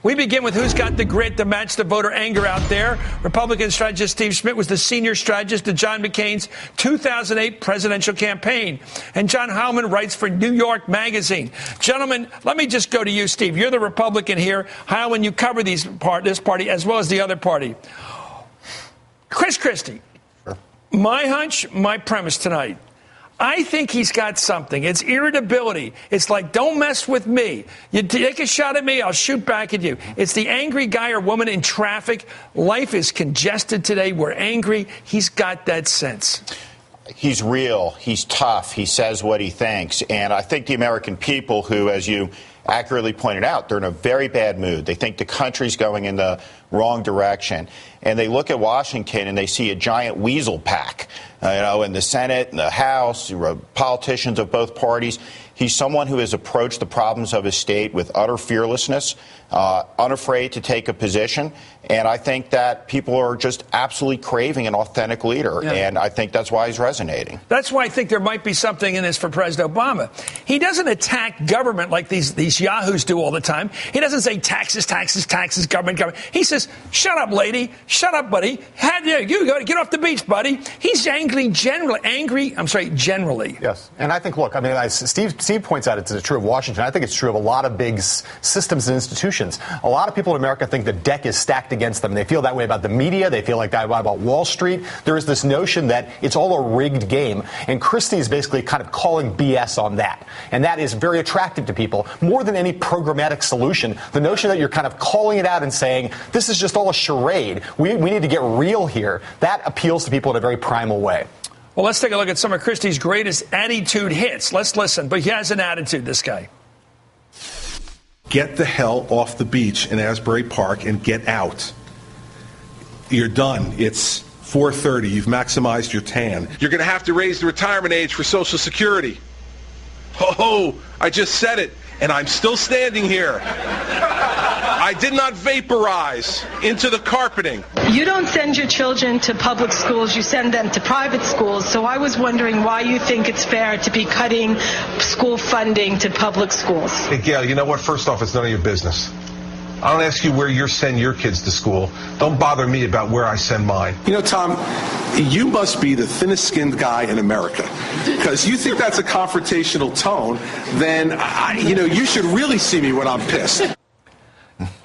We begin with who's got the grit to match the voter anger out there. Republican strategist Steve Schmidt was the senior strategist to John McCain's 2008 presidential campaign. And John Howman writes for New York Magazine. Gentlemen, let me just go to you, Steve. You're the Republican here. Howman, you cover this party as well as the other party. Chris Christie, my hunch, my premise tonight. I think he's got something. It's irritability. It's like, don't mess with me. You take a shot at me, I'll shoot back at you. It's the angry guy or woman in traffic. Life is congested today. We're angry. He's got that sense. He's real. He's tough. He says what he thinks. And I think the American people who, as you accurately pointed out, they're in a very bad mood. They think the country's going in the wrong direction. And they look at Washington and they see a giant weasel pack, in the Senate, in the House, politicians of both parties. He's someone who has approached the problems of his state with utter fearlessness, unafraid to take a position. And I think that people are just absolutely craving an authentic leader. Yeah. And I think that's why he's resonating. That's why I think there might be something in this for President Obama. He doesn't attack government like these yahoos do all the time. He doesn't say taxes, taxes, taxes, government, government. He says, shut up, lady. Shut up, buddy. You go get off the beach, buddy. He's angry generally. Yes. And I think, look, Steve points out it's true of Washington. I think it's true of a lot of big systems and institutions. A lot of people in America think the deck is stacked against them. They feel that way about the media. They feel like that way about Wall Street. There is this notion that it's all a rigged game. And Christie is basically kind of calling BS on that. And that is very attractive to people. More than any programmatic solution, the notion that you're kind of calling it out and saying, this is just all a charade. We need to get real here. That appeals to people in a very primal way. Well, let's take a look at some of Christie's greatest attitude hits. Let's listen. But he has an attitude, this guy. Get the hell off the beach in Asbury Park and get out. You're done. It's 4:30. You've maximized your tan. You're going to have to raise the retirement age for Social Security. Ho, I just said it, and I'm still standing here. I did not vaporize into the carpeting. You don't send your children to public schools, you send them to private schools. So I was wondering why you think it's fair to be cutting school funding to public schools. Hey, Gail, you know what? First off, it's none of your business. I don't ask you where you send your kids to school. Don't bother me about where I send mine. You know, Tom, you must be the thinnest-skinned guy in America. Because you think that's a confrontational tone, then, you should really see me when I'm pissed.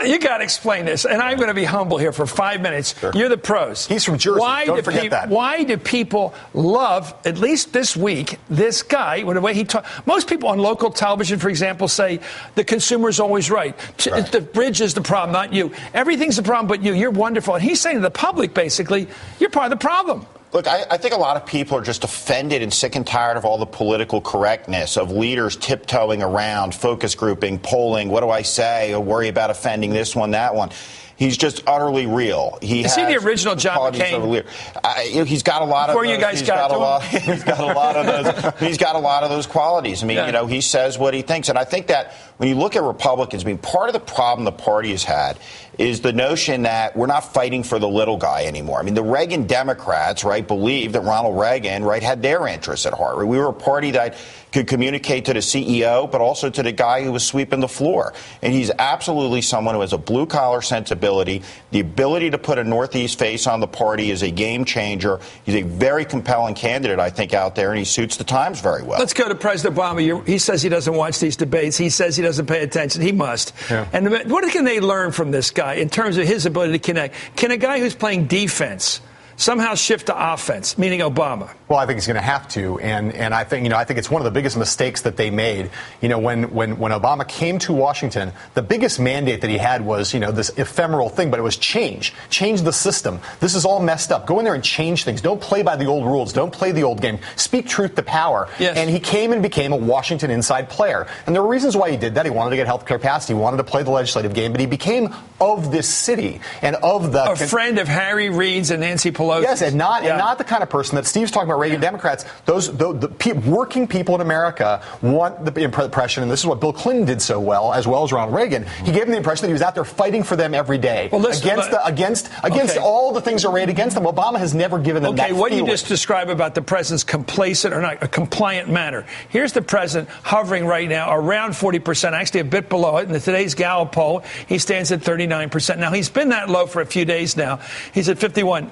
You got to explain this, and I'm going to be humble here for 5 minutes. Sure. You're the pros. He's from Jersey. Don't forget that. Why do people love, at least this week, this guy, the way he talks? Most people on local television, for example, say the consumer's always right. The bridge is the problem, not you. Everything's the problem but you. You're wonderful. And he's saying to the public, basically, you're part of the problem. Look, I think a lot of people are just offended and sick and tired of all the political correctness, of leaders tiptoeing around, focus grouping, polling, what do I say, or worry about offending this one, that one. He's just utterly real. Is he the original John McCain? He's got a lot of those. Before you guys got to him? He's got a lot of those. He's got a lot of those qualities. I mean, he says what he thinks. And I think that when you look at Republicans, part of the problem the party has had is the notion that we're not fighting for the little guy anymore. I mean, the Reagan Democrats, believed that Ronald Reagan, had their interests at heart. We were a party that could communicate to the CEO, but also to the guy who was sweeping the floor. And he's absolutely someone who has a blue-collar sensibility. The ability to put a Northeast face on the party is a game changer. He's a very compelling candidate, I think, out there, and he suits the times very well. Let's go to President Obama. He says he doesn't watch these debates. He says he doesn't pay attention. He must. Yeah. And what can they learn from this guy in terms of his ability to connect? Can a guy who's playing defense somehow shift to offense, meaning Obama? Well, I think he's going to have to, and I think it's one of the biggest mistakes that they made. When Obama came to Washington, the biggest mandate that he had was this ephemeral thing, but it was change the system. This is all messed up. Go in there and change things. Don't play by the old rules. Don't play the old game. Speak truth to power. Yes. And he came and became a Washington inside player, and there were reasons why he did that. He wanted to get health care passed. He wanted to play the legislative game, but he became of this city and of the friend of Harry Reid's and Nancy Pelosi. Yes, and not the kind of person that Steve's talking about Reagan Democrats, the working people in America want the impression, and this is what Bill Clinton did so well as Ronald Reagan. He gave them the impression that he was out there fighting for them every day. Well, listen, against all the things arrayed against them. Obama has never given them that feeling. What you just described about the president's complacent or not a compliant manner. Here's the president hovering right now around 40%, actually a bit below it. In today's Gallup poll, he stands at 39%. Now, he's been that low for a few days now. He's at 51.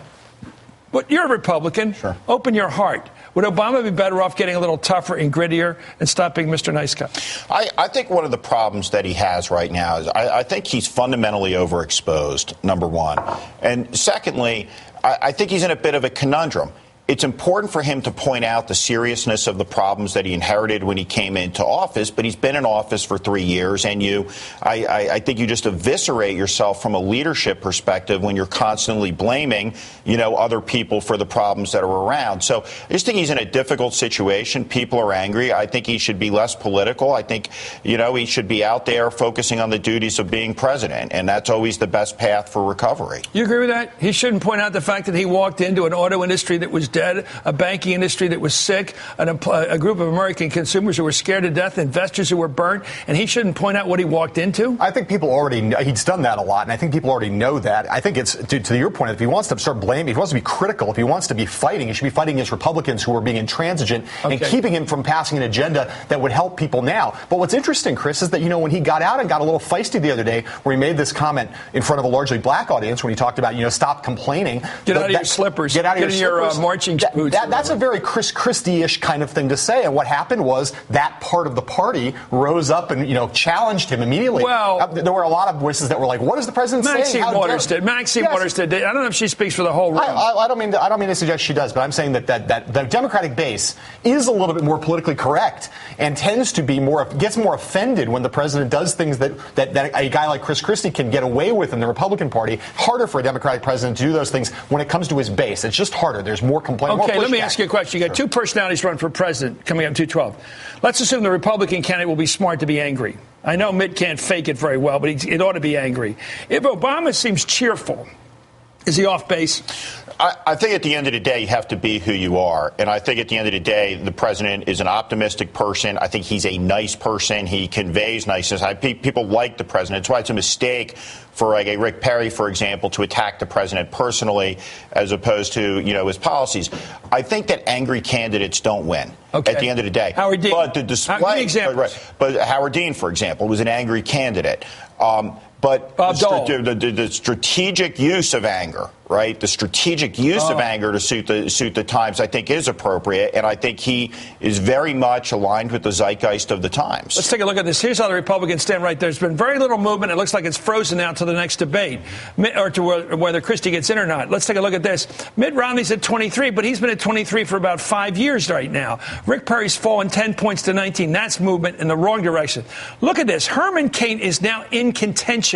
But you're a Republican. Sure. Open your heart. Would Obama be better off getting a little tougher and grittier and stop being Mr. Nice Guy? I think one of the problems that he has right now is I think he's fundamentally overexposed, number one. And secondly, I think he's in a bit of a conundrum. It's important for him to point out the seriousness of the problems that he inherited when he came into office, but he's been in office for 3 years, and I think you just eviscerate yourself from a leadership perspective when you're constantly blaming, other people for the problems that are around. So I just think he's in a difficult situation. People are angry. I think he should be less political. I think, he should be out there focusing on the duties of being president, and that's always the best path for recovery. You agree with that? He shouldn't point out the fact that he walked into an auto industry that was dead, a banking industry that was sick, a group of American consumers who were scared to death, investors who were burnt, and he shouldn't point out what he walked into? I think people already know. He's done that a lot, and I think people already know that. I think it's, to your point, if he wants to start blaming, if he wants to be critical, if he wants to be fighting, he should be fighting against Republicans who are being intransigent and keeping him from passing an agenda that would help people now. But what's interesting, Chris, is that, when he got out and got a little feisty the other day, where he made this comment in front of a largely black audience when he talked about, stop complaining. Get out of your slippers. Get out of your marching boots. That's a very Chris Christie-ish kind of thing to say. And what happened was that part of the party rose up and, challenged him immediately. Well, there were a lot of voices that were like, what is the president saying? Maxine Waters did. I don't know if she speaks for the whole room. I don't mean to suggest she does, but I'm saying that the Democratic base is a little bit more politically correct and tends to be gets more offended when the president does things that a guy like Chris Christie can get away with in the Republican Party. Harder for a Democratic president to do those things when it comes to his base. It's just harder. There's more complaint. Okay, let me ask you a question. You got two personalities running for president coming up in 2012. Let's assume the Republican candidate will be smart to be angry. I know Mitt can't fake it very well, but it ought to be angry. If Obama seems cheerful, is he off base? I think at the end of the day, you have to be who you are. And I think at the end of the day, the president is an optimistic person. I think he's a nice person. He conveys niceness. People like the president. That's why it's a mistake for a Rick Perry, for example, to attack the president personally as opposed to, his policies. I think that angry candidates don't win at the end of the day. Howard Dean. But the display, but Howard Dean, for example, was an angry candidate. But the strategic use of anger, right? The strategic use of anger to suit the times, I think, is appropriate, and I think he is very much aligned with the zeitgeist of the times. Let's take a look at this. Here's how the Republicans stand right there. There's been very little movement. It looks like it's frozen now to the next debate, or to whether Christie gets in or not. Let's take a look at this. Mitt Romney's at 23, but he's been at 23 for about 5 years right now. Rick Perry's fallen 10 points to 19. That's movement in the wrong direction. Look at this. Herman Cain is now in contention.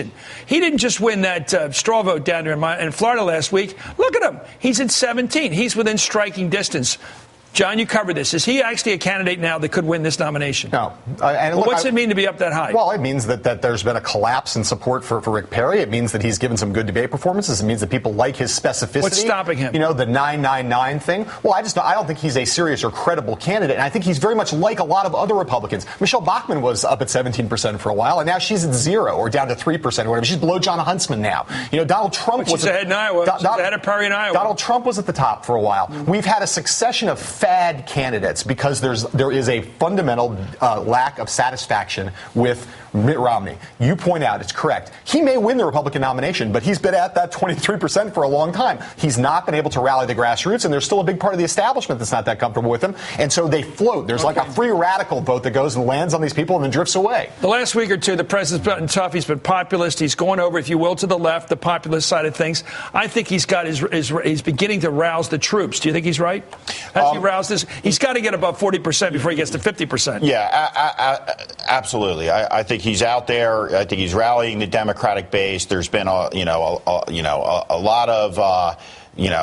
He didn't just win that straw vote down there in Florida last week. Look at him. He's at 17. He's within striking distance. John, you covered this. Is he actually a candidate now that could win this nomination? No. What's it mean to be up that high? Well, it means that there's been a collapse in support for Rick Perry. It means that he's given some good debate performances. It means that people like his specificity. What's stopping him? The 999 thing. Well, I don't think he's a serious or credible candidate. And I think he's very much like a lot of other Republicans. Michelle Bachmann was up at 17% for a while, and now she's at 0 or down to 3% or whatever. She's below John Huntsman now. Donald Trump was ahead in Iowa. She's ahead of Perry in Iowa. Donald Trump was at the top for a while. We've had a succession of fad candidates because there is a fundamental lack of satisfaction with Mitt Romney. You point out, it's correct. He may win the Republican nomination, but he's been at that 23% for a long time. He's not been able to rally the grassroots, and there's still a big part of the establishment that's not that comfortable with him. And so they float. There's like a free radical vote that goes and lands on these people and then drifts away. The last week or two, the president's been tough. He's been populist. He's going over, if you will, to the left, the populist side of things. I think he's got he's beginning to rouse the troops. Do you think he's right? Has he roused this? He's got to get above 40% before he gets to 50%. Yeah, absolutely. I think he's out there. I think he's rallying the Democratic base. There's been a lot of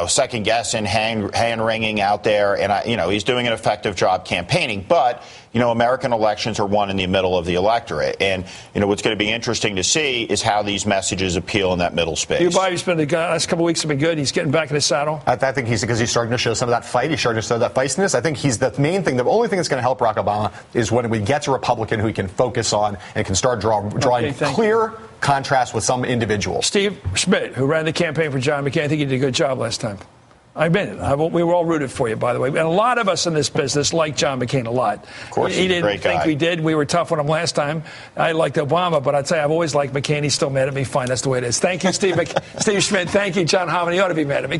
second guessing, hand wringing out there, and he's doing an effective job campaigning. But American elections are won in the middle of the electorate, and what's going to be interesting to see is how these messages appeal in that middle space. You, Bobby's been the last couple of weeks have been good. He's getting back in his saddle. I think because he's starting to show some of that fight. He's starting to show that feistiness. I think he's the main thing. The only thing that's going to help Barack Obama is when we get a Republican who he can focus on and can start drawing clear contrast with some individuals. Steve Schmidt, who ran the campaign for John McCain, I think he did a good job last time. I admit it. We were all rooted for you, by the way. And a lot of us in this business like John McCain a lot. Of course, he didn't think we did. We were tough on him last time. I liked Obama, but I'd say I've always liked McCain. He's still mad at me. Fine, that's the way it is. Thank you, Steve Schmidt. Thank you, John Hammond. He ought to be mad at me.